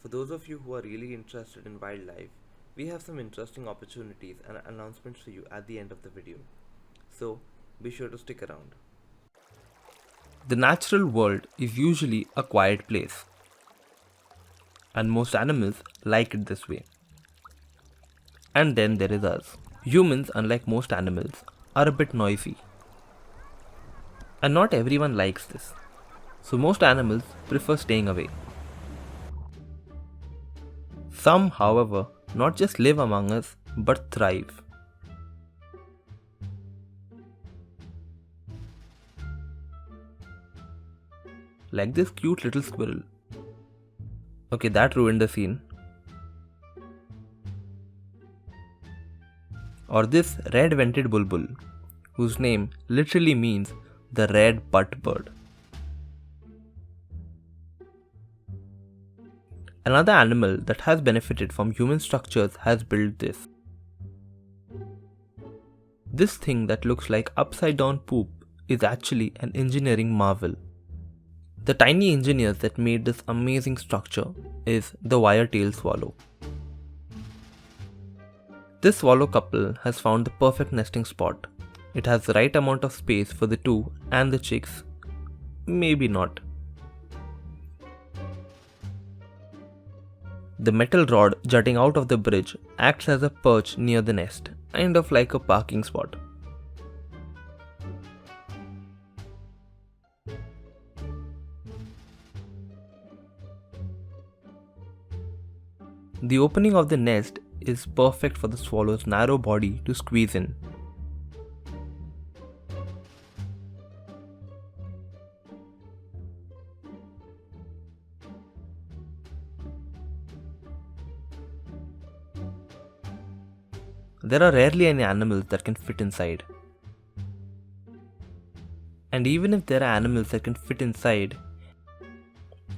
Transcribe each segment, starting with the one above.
For those of you who are really interested in wildlife, we have some interesting opportunities and announcements for you at the end of the video. So be sure to stick around. The natural world is usually a quiet place, and most animals like it this way. And then there is us. Humans, unlike most animals, are a bit noisy. And not everyone likes this. So most animals prefer staying away. Some, however, not just live among us, but thrive. Like this cute little squirrel. Okay, that ruined the scene. Or this red-vented bulbul, whose name literally means the red butt bird. Another animal that has benefited from human structures has built this. This thing that looks like upside down poop is actually an engineering marvel. The tiny engineers that made this amazing structure is the wire-tailed swallow. This swallow couple has found the perfect nesting spot. It has the right amount of space for the two and the chicks. Maybe not. The metal rod jutting out of the bridge acts as a perch near the nest, kind of like a parking spot. The opening of the nest is perfect for the swallow's narrow body to squeeze in. There are rarely any animals that can fit inside. And even if there are animals that can fit inside,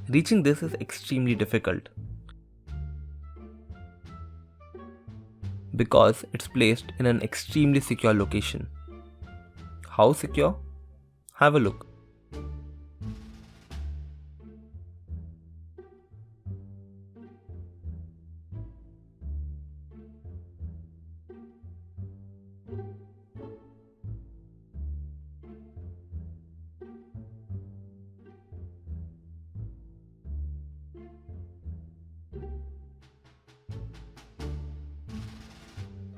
reaching this is extremely difficult. Because it's placed in an extremely secure location. How secure? Have a look.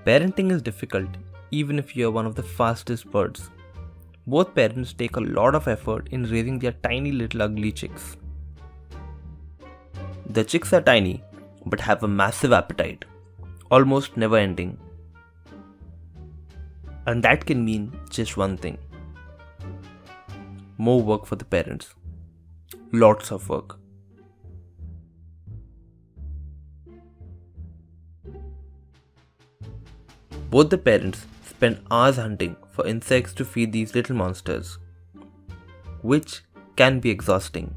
Parenting is difficult even if you are one of the fastest birds. Both parents take a lot of effort in raising their tiny little ugly chicks. The chicks are tiny but have a massive appetite, almost never ending. And that can mean just one thing: more work for the parents. Lots of work. Both the parents spend hours hunting for insects to feed these little monsters, which can be exhausting.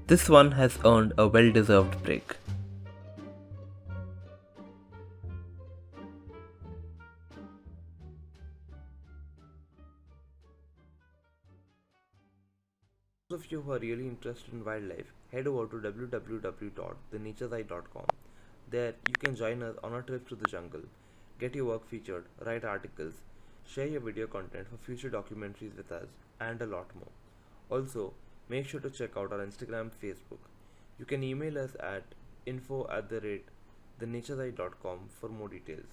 This one has earned a well-deserved break. For those of you who are really interested in wildlife, head over to www.thenatureseye.com. There, you can join us on a trip to the jungle, get your work featured, write articles, share your video content for future documentaries with us, and a lot more. Also, make sure to check out our Instagram, Facebook. You can email us at info@thenatureseye.com for more details.